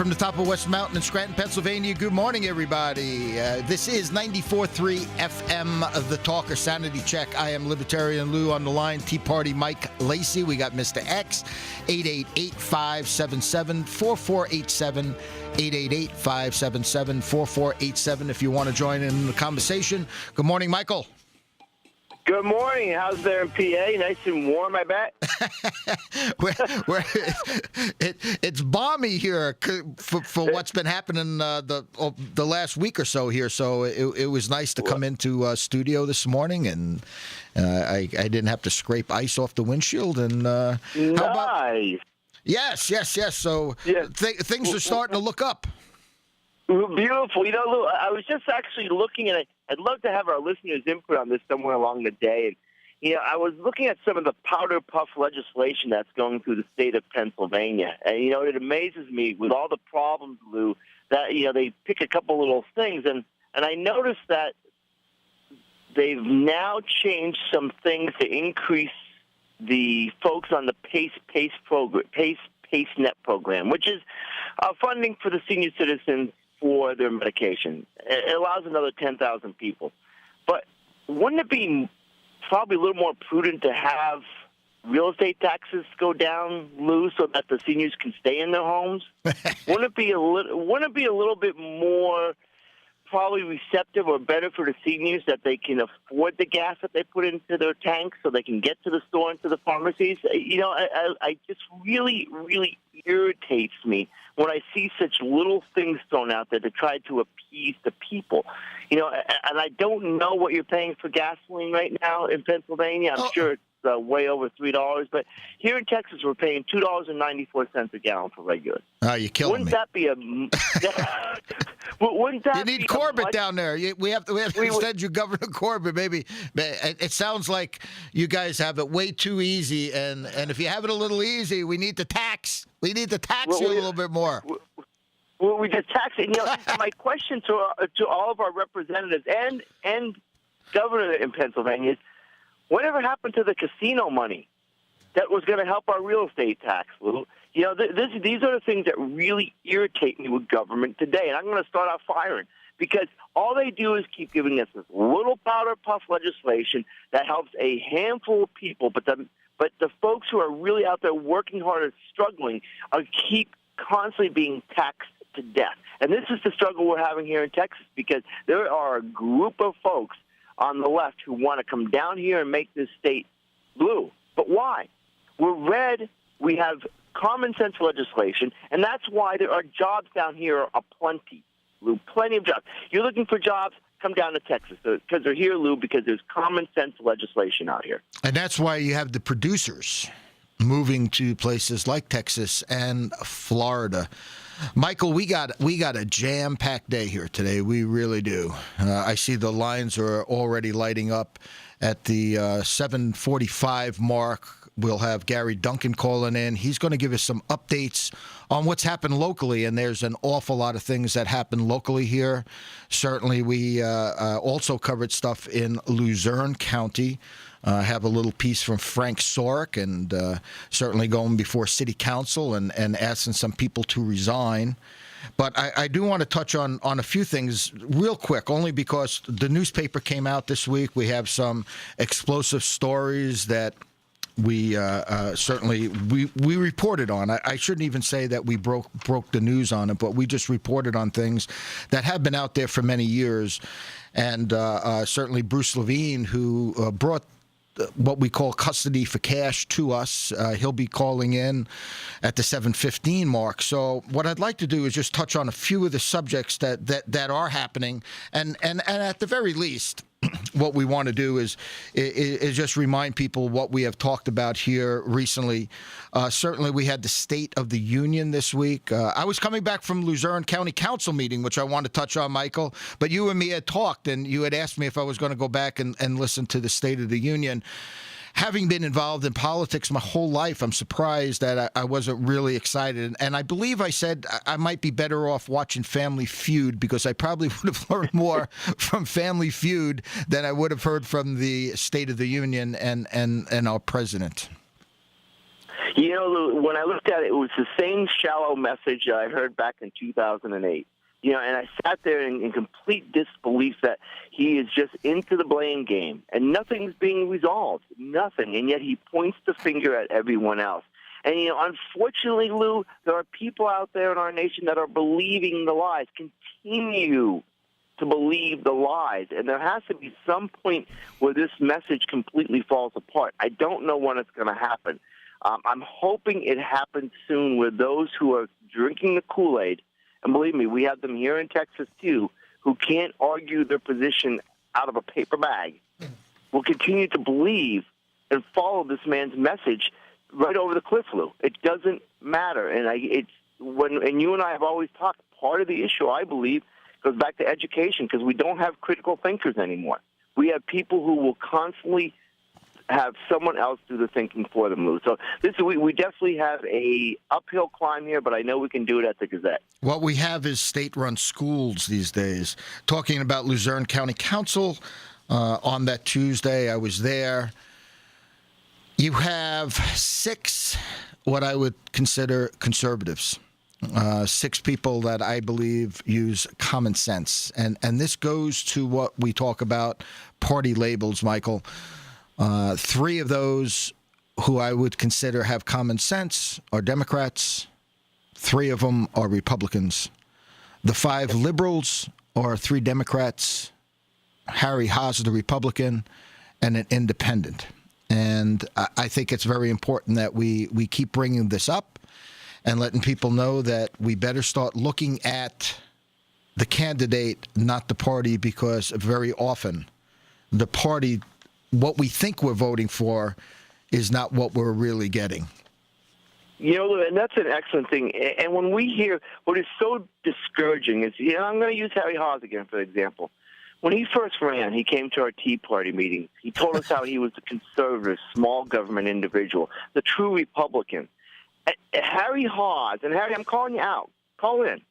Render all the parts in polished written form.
from the top of West Mountain in Scranton, Pennsylvania. Good morning, everybody. This is 94.3 FM, The Talker, Sanity Check. I am Libertarian Lou on the line. Tea Party Mike Lacey. We got Mr. X, 888-577-4487. 888-577-4487 if you want to join in the conversation. Good morning, Michael. Good morning. How's there in PA? Nice and warm, I bet. It's balmy here for what's been happening the last week or so here. So it was nice to come into studio this morning, and I didn't have to scrape ice off the windshield. And nice. How about, yes. So things are starting to look up. Beautiful. You know, Lou, I was just actually looking at it. I'd love to have our listeners' input on this somewhere along the day. And, you know, I was looking at some of the powder puff legislation that's going through the state of Pennsylvania. And, you know, it amazes me with all the problems, Lou, that, you know, they pick a couple little things. And I noticed that they've now changed some things to increase the folks on the PACE Net program, which is funding for the senior citizens for their medication. It allows another 10,000 people. But wouldn't it be probably a little more prudent to have real estate taxes go down, Lou, so that the seniors can stay in their homes? Wouldn't it be a little bit more probably receptive or better for the seniors that they can afford the gas that they put into their tanks so they can get to the store and to the pharmacies? You know, I just really, really irritates me when I see such little things thrown out there to try to appease the people. You know, and I don't know what you're paying for gasoline right now in Pennsylvania. I'm sure it's way over $3, but here in Texas we're paying $2.94 a gallon for regular. Oh, you're killing me. That be a? Wouldn't that? You need Corbett down there. We have to extend you, Governor Corbett. Maybe it sounds like you guys have it way too easy, and if you have it a little easy, we need to tax. We need to tax you a little bit more. Well, we just tax it. You know, my question to all of our representatives and governor in Pennsylvania is, whatever happened to the casino money that was going to help our real estate tax, Lou? You know, these are the things that really irritate me with government today, and I'm going to start out firing because all they do is keep giving us this little powder puff legislation that helps a handful of people, but the folks who are really out there working hard and struggling keep constantly being taxed to death. And this is the struggle we're having here in Texas because there are a group of folks on the left who want to come down here and make this state blue. But why? We're red. We have common sense legislation, and that's why there are jobs down here aplenty, Lou, plenty of jobs. You're looking for jobs, come down to Texas because they're here, Lou, because there's common sense legislation out here. And that's why you have the producers moving to places like Texas and Florida. Michael, we got a jam-packed day here today. We really do. I see the lines are already lighting up at the 7:45 mark. We'll have Gary Duncan calling in. He's going to give us some updates on what's happened locally, and there's an awful lot of things that happen locally here. Certainly, we also covered stuff in Luzerne County. Have a little piece from Frank Sorek, and certainly going before City Council and asking some people to resign. But I do want to touch on a few things real quick, only because the newspaper came out this week. We have some explosive stories that we certainly reported on. I shouldn't even say that we broke the news on it, but we just reported on things that have been out there for many years. And certainly Bruce Levine, who brought what we call custody for cash to us. He'll be calling in at the 7:15 mark. So what I'd like to do is just touch on a few of the subjects that are happening, and at the very least, what we want to do is just remind people what we have talked about here recently. Certainly, we had the State of the Union this week. I was coming back from Luzerne County Council meeting, which I want to touch on, Michael. But you and me had talked, and you had asked me if I was going to go back and listen to the State of the Union. Having been involved in politics my whole life, I'm surprised that I wasn't really excited. And I believe I said I might be better off watching Family Feud because I probably would have learned more from Family Feud than I would have heard from the State of the Union and our president. You know, Lou, when I looked at it, it was the same shallow message I heard back in 2008. You know, and I sat there in complete disbelief that he is just into the blame game, and nothing's being resolved, nothing, and yet he points the finger at everyone else. And, you know, unfortunately, Lou, there are people out there in our nation that are believing the lies, continue to believe the lies, and there has to be some point where this message completely falls apart. I don't know when it's going to happen. I'm hoping it happens soon where those who are drinking the Kool-Aid, and believe me, we have them here in Texas too, who can't argue their position out of a paper bag, will continue to believe and follow this man's message right over the cliff, Lou. It doesn't matter. And when you and I have always talked, part of the issue, I believe, goes back to education, because we don't have critical thinkers anymore. We have people who will constantly have someone else do the thinking for them, Lou. So we definitely have a uphill climb here, but I know we can do it at the Gazette. What we have is state-run schools these days. Talking about Luzerne County Council on that Tuesday, I was there. You have 6 what I would consider conservatives. 6 people that I believe use common sense. And this goes to what we talk about, party labels, Michael. 3 of those who I would consider have common sense are Democrats. 3 of them are Republicans. The 5 liberals are 3 Democrats, Harry Haas, the Republican, and an independent. And I think it's very important that we keep bringing this up and letting people know that we better start looking at the candidate, not the party, because very often the party, what we think we're voting for, is not what we're really getting. You know, and that's an excellent thing. And when we hear what is so discouraging is, you know, I'm going to use Harry Haas again for example. When he first ran, he came to our Tea Party meetings. He told us how he was a conservative, small government individual, the true Republican. Harry Haas, and Harry, I'm calling you out. Call in.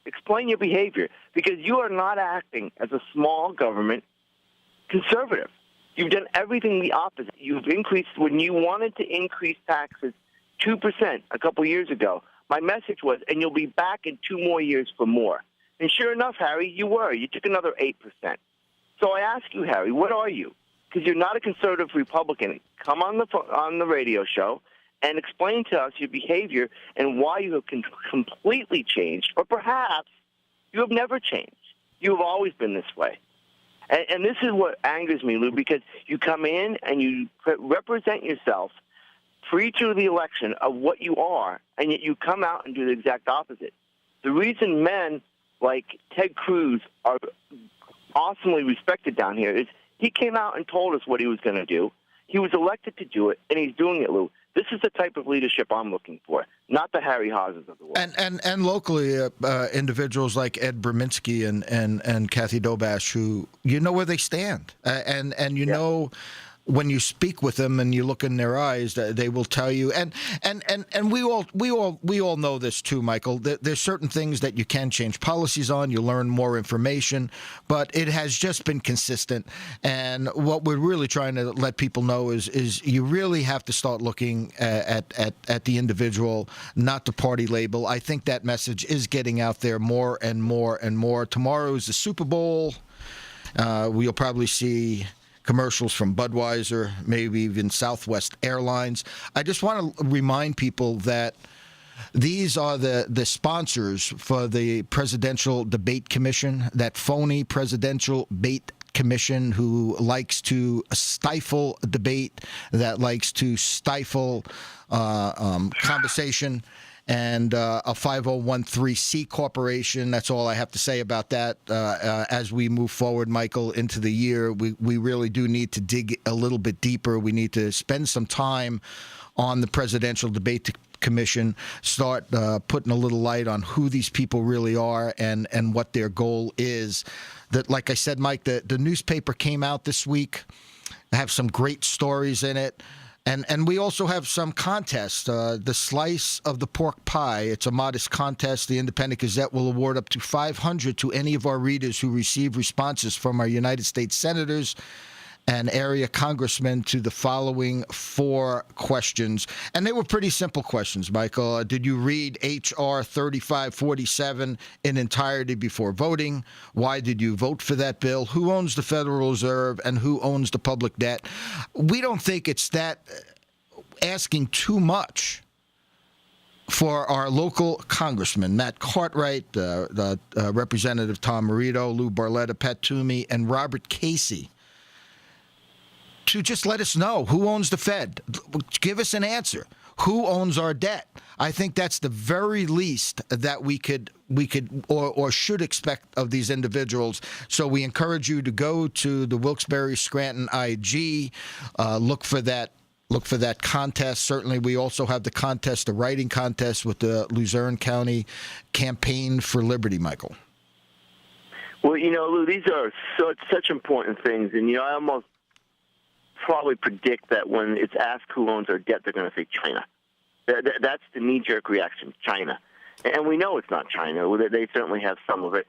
Explain your behavior, because you are not acting as a small government conservative. You've done everything the opposite. You've increased, when you wanted to increase taxes 2% a couple years ago, my message was, and you'll be back in 2 more years for more. And sure enough, Harry, you were. You took another 8%. So I ask you, Harry, what are you? Because you're not a conservative Republican. Come on the radio show and explain to us your behavior and why you have completely changed, or perhaps you have never changed. You have always been this way. And this is what angers me, Lou, because you come in and you represent yourself free to the election of what you are, and yet you come out and do the exact opposite. The reason men like Ted Cruz are awesomely respected down here is he came out and told us what he was going to do. He was elected to do it, and he's doing it, Lou. This is the type of leadership I'm looking for, not the Harry Haases of the world. And locally, individuals like Ed Brzezinski and Kathy Dobash, who you know where they stand, and you know when you speak with them and you look in their eyes, they will tell you. And we all know this too, Michael. There's certain things that you can change policies on. You learn more information, but it has just been consistent. And what we're really trying to let people know is you really have to start looking at the individual, not the party label. I think that message is getting out there more and more and more. Tomorrow is the Super Bowl. We'll probably see commercials from Budweiser, maybe even Southwest Airlines. I just want to remind people that these are the sponsors for the Presidential Debate Commission, that phony Presidential Debate Commission who likes to stifle debate, that likes to stifle conversation. And a 5013C corporation. That's all I have to say about that. As we move forward, Michael, into the year, we really do need to dig a little bit deeper. We need to spend some time on the Presidential Debate Commission, start putting a little light on who these people really are and what their goal is. That, like I said, Mike, the newspaper came out this week. I have some great stories in it. And we also have some contests. The Slice of the Pork Pie. It's a modest contest. The Independent Gazette will award up to $500 to any of our readers who receive responses from our United States senators and area congressmen to the following 4 questions. And they were pretty simple questions, Michael. Did you read H.R. 3547 in entirety before voting? Why did you vote for that bill? Who owns the Federal Reserve and who owns the public debt? We don't think it's that asking too much for our local congressman, Matt Cartwright, Representative Tom Marito, Lou Barletta, Pat Toomey, and Robert Casey, to just let us know who owns the Fed. Give us an answer. Who owns our debt? I think that's the very least that we could or should expect of these individuals. So we encourage you to go to the Wilkes-Barre Scranton IG, look for that contest. Certainly, we also have the contest, the writing contest with the Luzerne County Campaign for Liberty, Michael. Well, Lou, these are such important things. And, I almost probably predict that when it's asked who owns our debt, they're going to say China. That's the knee-jerk reaction, China. And we know it's not China. They certainly have some of it.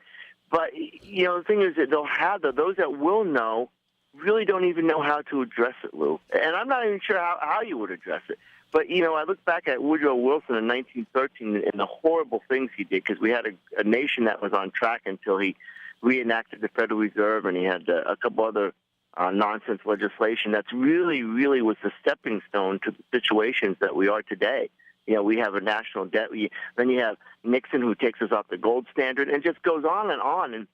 But, the thing is that they'll have those that will know really don't even know how to address it, Lou. And I'm not even sure how you would address it. But, I look back at Woodrow Wilson in 1913 and the horrible things he did, because we had a nation that was on track until he reenacted the Federal Reserve, and he had a couple other nonsense legislation that's really, really was the stepping stone to the situations that we are today. We have a national debt. Then you have Nixon, who takes us off the gold standard, and just goes on. And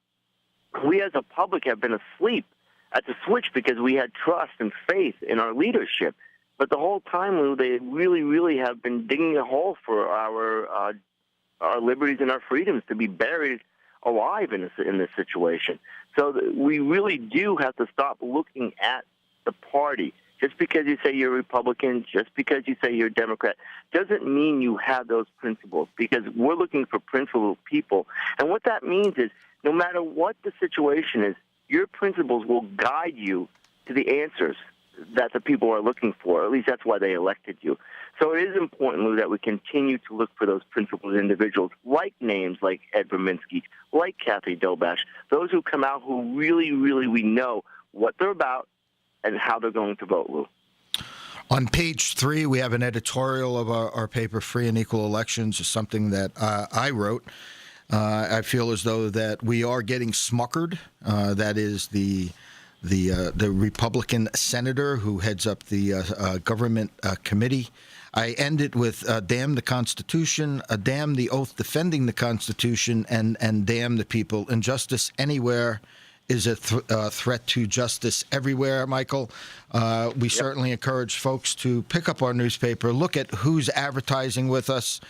we as a public have been asleep at the switch because we had trust and faith in our leadership. But the whole time, Lou, they really, really have been digging a hole for our liberties and our freedoms to be buried alive in this situation. So we really do have to stop looking at the party. Just because you say you're a Republican, just because you say you're a Democrat, doesn't mean you have those principles, because we're looking for principled people. And what that means is no matter what the situation is, your principles will guide you to the answers that the people are looking for. At least that's why they elected you. So it is important, Lou, that we continue to look for those principled individuals, like names like Ed Berminski, like Kathy Dobash, those who come out who really, really we know what they're about and how they're going to vote, Lou. On page 3, we have an editorial of our paper, Free and Equal Elections, is something that I wrote. I feel as though that we are getting smuckered. That is the Republican senator who heads up the government committee. I end it with damn the Constitution, damn the oath defending the Constitution, and damn the people. Injustice anywhere is a threat to justice everywhere, Michael. We certainly encourage folks to pick up our newspaper, look at who's advertising with us.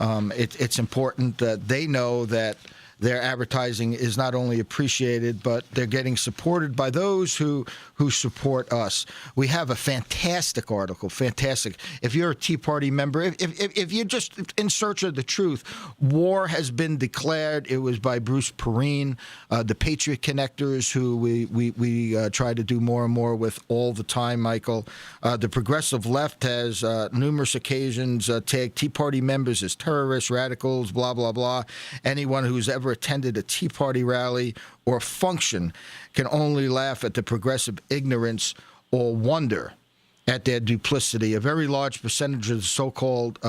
It's important that they know that their advertising is not only appreciated, but they're getting supported by those who support us. We have a fantastic article, fantastic. If you're a Tea Party member, if you're just in search of the truth, war has been declared. It was by Bruce Perrine, the Patriot Connectors, who we try to do more and more with all the time, Michael. The progressive left has numerous occasions tagged Tea Party members as terrorists, radicals, blah, blah, blah. Anyone who's ever attended a Tea Party rally or function can only laugh at the progressive ignorance or wonder at their duplicity. A very large percentage of the so-called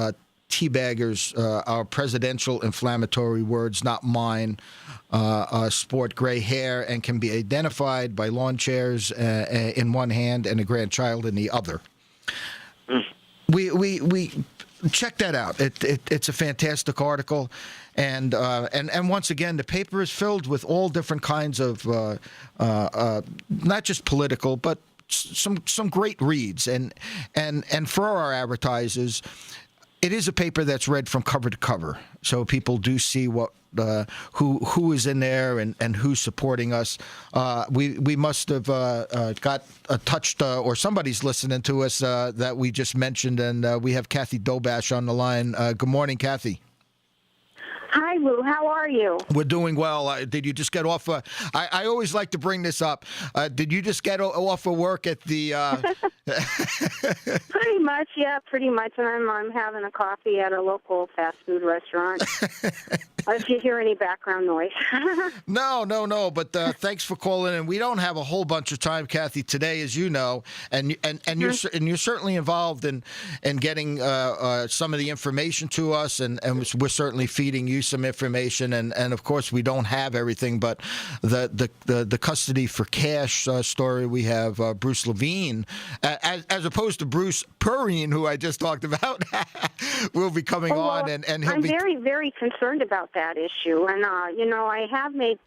teabaggers are presidential inflammatory words, not mine, sport gray hair and can be identified by lawn chairs in one hand and a grandchild in the other. We check that out. It's a fantastic article, and once again, the paper is filled with all different kinds of not just political, but some great reads, and for our advertisers, it is a paper that's read from cover to cover, so people do see what who is in there and who's supporting us. We must have got touched, or somebody's listening to us that we just mentioned, and we have Kathy Dobash on the line. Good morning, Kathy. Hi, Hi, Lou. How are you? We're doing well. Did you just get off? I always like to bring this up. Did you just get off of work at the? Pretty much, yeah, pretty much. And I'm having a coffee at a local fast food restaurant. If you hear any background noise. No. But thanks for calling in. We don't have a whole bunch of time, Kathy, today, as you know, and you're certainly involved in getting some of the information to us, and we're certainly feeding you some information. And of course, we don't have everything, but the custody for cash story, we have Bruce Levine, as opposed to Bruce Perrine, who I just talked about, will be coming on, and he'll I'm be very, very concerned about that issue. And, I have made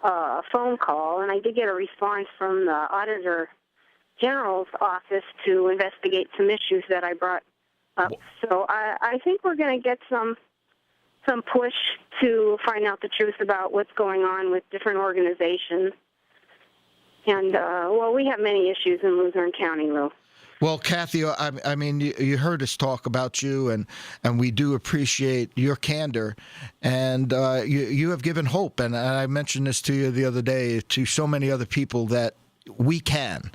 a phone call, and I did get a response from the Auditor General's office to investigate some issues that I brought up. So I think we're going to get some push to find out the truth about what's going on with different organizations. And, we have many issues in Luzerne County, Lou. Well, Kathy, I mean, you heard us talk about you, and we do appreciate your candor, and you have given hope, and I mentioned this to you the other day, to so many other people, that we can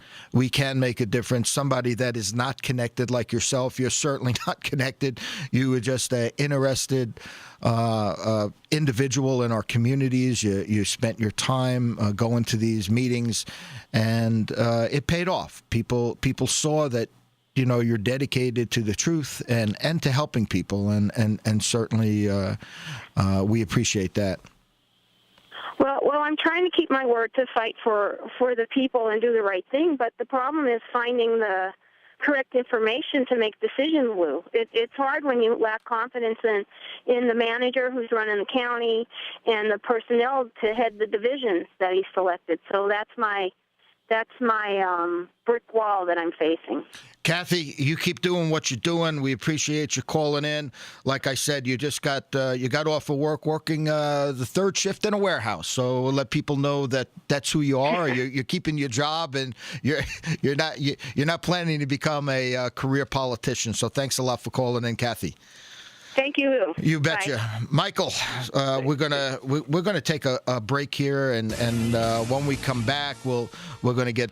make a difference. Somebody that is not connected like yourself. You're certainly not connected. You were just an interested individual in our communities. You spent your time going to these meetings, and it paid off. People saw that you're dedicated to the truth and to helping people, and certainly we appreciate that. Well, I'm trying to keep my word to fight for the people and do the right thing, but the problem is finding the correct information to make decisions, Lou. It's hard when you lack confidence in the manager who's running the county and the personnel to head the divisions that he selected. So that's my brick wall that I'm facing. Kathy, you keep doing what you're doing. We appreciate you calling in. Like I said, you just got off of work working the third shift in a warehouse. So we'll let people know that that's who you are. You're keeping your job, and you're not planning to become a career politician. So thanks a lot for calling in, Kathy. Thank you. You betcha. Bye. Michael, we're gonna take a break here, and when we come back, we're gonna get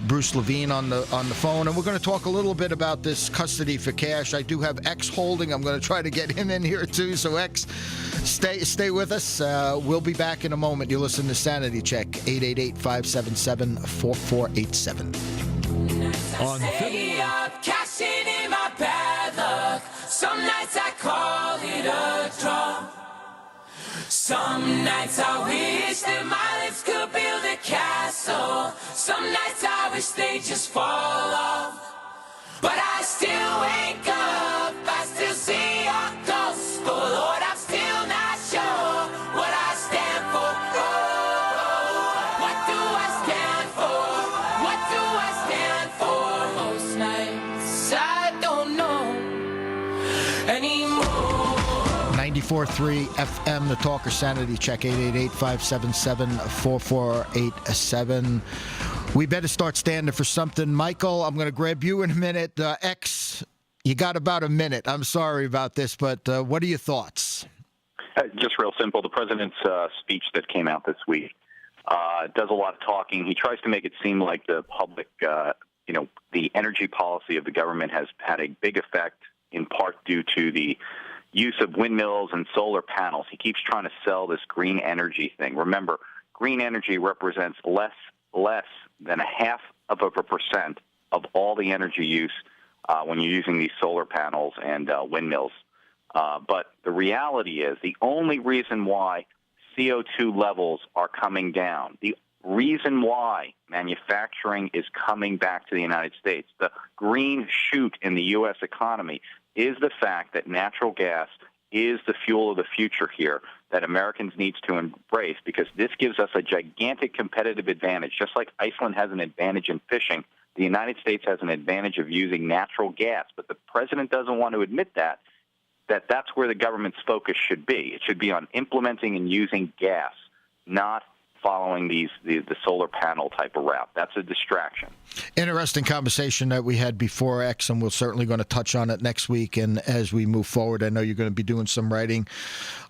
Bruce Levine on the phone, and we're gonna talk a little bit about this custody for cash. I do have X holding. I'm gonna try to get him in here too. So X, stay with us. We'll be back in a moment. You listen to Sanity Check, 888-577-4487. On stay up, cashing in my bad luck. Some nights I call it a draw. Some nights I wish that my lips could build a castle. Some nights I wish they just fall off. But I still wake up, I still see your gospel. Lord, I'm still not sure what I stand for. What do I stand for? What do I stand for? Most nights I don't know anymore. 94.3 FM, The Talker, Sanity Check, 888-577-4487. We better start standing for something. Michael, I'm going to grab you in a minute. X, you got about a minute. I'm sorry about this, but what are your thoughts? Just real simple. The president's speech that came out this week does a lot of talking. He tries to make it seem like the public, the energy policy of the government has had a big effect, in part due to the use of windmills and solar panels. He keeps trying to sell this green energy thing. Remember, green energy represents less than 0.5% of all the energy use when you're using these solar panels and windmills. But the reality is the only reason why CO2 levels are coming down, the reason why manufacturing is coming back to the United States, the green shoot in the U.S. economy, is the fact that natural gas is the fuel of the future here that Americans need to embrace, because this gives us a gigantic competitive advantage. Just like Iceland has an advantage in fishing, the United States has an advantage of using natural gas. But the president doesn't want to admit that's where the government's focus should be. It should be on implementing and using gas, not following the solar panel type of route. That's a distraction. Interesting conversation that we had before X, and we're certainly going to touch on it next week. And as we move forward, I know you're going to be doing some writing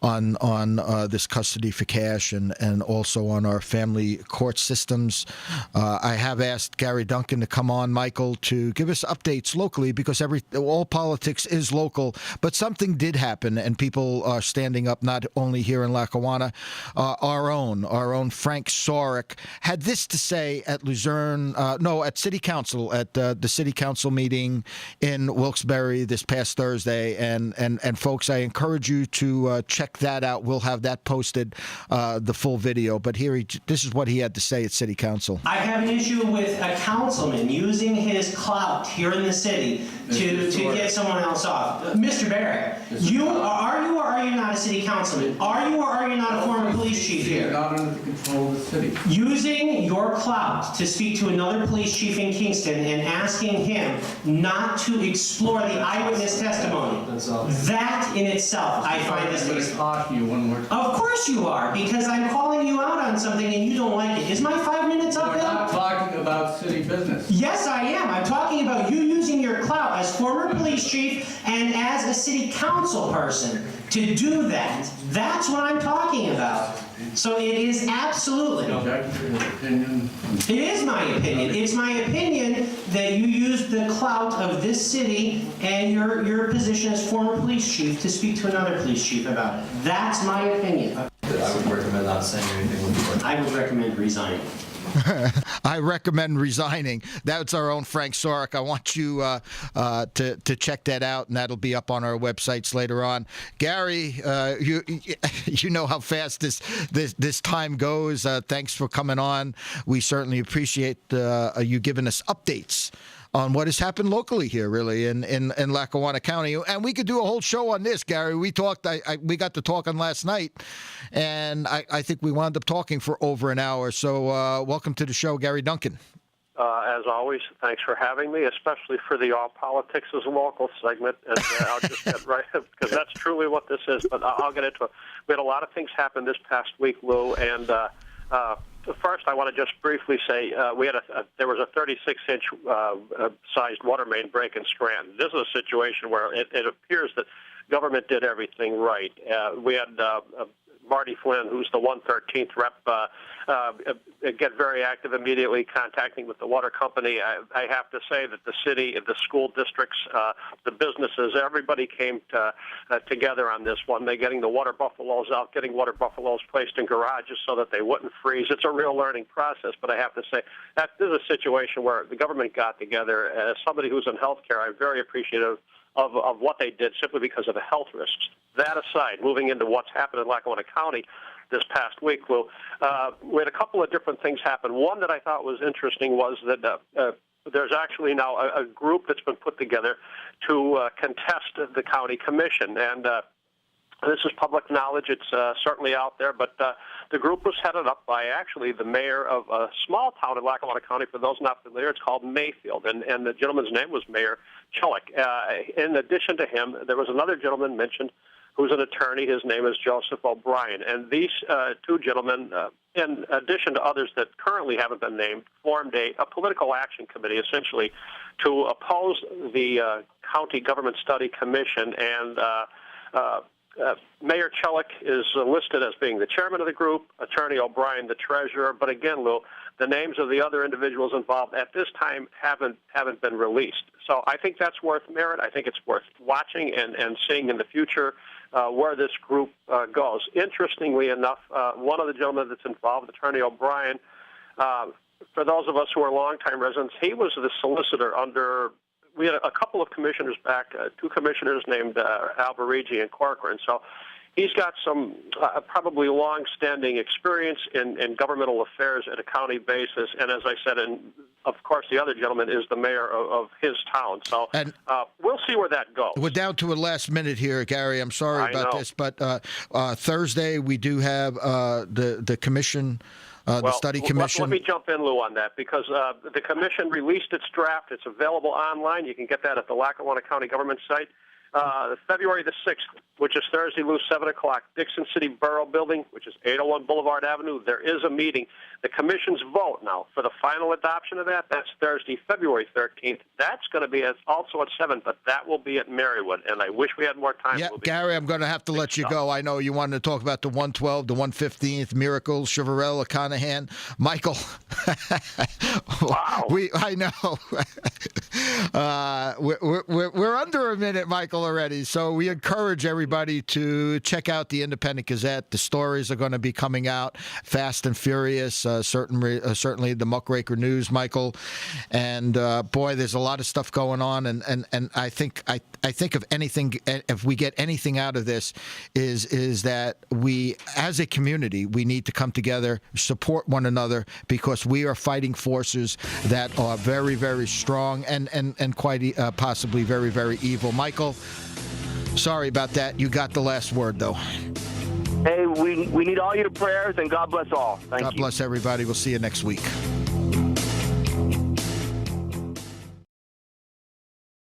on this custody for cash and also on our family court systems. I have asked Gary Duncan to come on, Michael, to give us updates locally, because all politics is local. But something did happen, and people are standing up, not only here in Lackawanna. Our own Frank Sorek had this to say at Luzerne, at City Council, at the City Council meeting in Wilkes-Barre this past Thursday. And folks, I encourage you to check that out. We'll have that posted, the full video. But this is what he had to say at City Council. I have an issue with a councilman using his clout here in the city to get someone else off. Mr. Barrett, are you or are you not a city councilman? Are you or are you not a former police chief here? Not under the control of the city. Using your clout to speak to another police chief in Kingston and asking him not to explore the eyewitness testimony. That's all. That in itself, I find this I'm going to caution you one more time. Of course you are, because I'm calling you out on something and you don't like it. Is my 5 minutes up, We're Bill? not talking about city business. Yes, I am. I'm talking about you using your clout as former police chief and as a city council person to do that. That's what I'm talking about. So it is absolutely. Object to your opinion. It is my opinion. It's my opinion that you used the clout of this city and your position as former police chief to speak to another police chief about it. That's my opinion. I would recommend not saying anything with the I would recommend resigning. I recommend resigning. That's our own Frank Sorek. I want you to check that out, and that'll be up on our websites later on. Gary, you know how fast this time goes. Thanks for coming on. We certainly appreciate you giving us updates on what has happened locally here, really, in Lackawanna County. And we could do a whole show on this, Gary. We talked, we got to talking last night, and I think we wound up talking for over an hour. So welcome to the show, Gary Duncan. As always, thanks for having me, especially for the All Politics is Local segment. And I'll just get right, because that's truly what this is, but I'll get into it. We had a lot of things happen this past week, Lou, and first, I want to just briefly say there was a 36-inch sized water main break in Scranton. This is a situation where it appears that government did everything right. We had Marty Flynn, who's the 113th rep, get very active immediately, contacting with the water company. I have to say that the city, the school districts, the businesses, everybody came together on this one. They're getting the water buffaloes out, getting water buffaloes placed in garages so that they wouldn't freeze. It's a real learning process, but I have to say that this is a situation where the government got together. As somebody who's in healthcare, I'm very appreciative of what they did simply because of the health risks. That aside, moving into what's happened in Lackawanna County this past week, Lou, we had a couple of different things happen. One that I thought was interesting was that there's actually now a group that's been put together to contest the county commission, and this is public knowledge. It's certainly out there, but the group was headed up by actually the mayor of a small town in Lackawanna County. For those not familiar, it's called Mayfield, and the gentleman's name was Mayor Chillick. In addition to him, there was another gentleman mentioned who's an attorney. His name is Joseph O'Brien, and these two gentlemen, in addition to others that currently haven't been named, formed a political action committee, essentially, to oppose the County Government Study Commission, and Mayor Chillick is listed as being the chairman of the group, Attorney O'Brien the treasurer. But again, Lou, the names of the other individuals involved at this time haven't been released. So I think that's worth merit. I think it's worth watching and seeing in the future where this group goes. Interestingly enough, one of the gentlemen that's involved, Attorney O'Brien, for those of us who are longtime residents, he was the solicitor under. We had a couple of commissioners back, two commissioners named Alberigi and Corcoran. So he's got some probably long-standing experience in governmental affairs at a county basis. And as I said, and of course, the other gentleman is the mayor of his town. So we'll see where that goes. We're down to a last minute here, Gary. I'm sorry about this, but Thursday we do have the commission. The study commission. Let me jump in, Lou, on that, because the commission released its draft. It's available online. You can get that at the Lackawanna County government site. February the 6th, which is Thursday, Lou, 7 o'clock, Dixon City Borough Building, which is 801 Boulevard Avenue. There is a meeting. The commission's vote now for the final adoption of that, that's Thursday, February 13th. That's going to be also at 7, but that will be at Marywood, and I wish we had more time. Yeah, Gary, I'm going to have to let you go. I know you wanted to talk about the 112, the 115th, Miracle, Cheverell, Conahan. Michael, Wow. I know. We're under a minute, Michael, already. So we encourage everybody to check out the Independent Gazette. The stories are going to be coming out fast and furious. Certainly the Muckraker News, Michael. And boy, there's a lot of stuff going on. And I think if anything, if we get anything out of this, is that we, as a community, we need to come together, support one another, because we are fighting forces that are very, very strong and quite possibly very, very evil. Michael, sorry about that. You got the last word, though. Hey, we need all your prayers, and God bless all. Thank you. God bless everybody. We'll see you next week.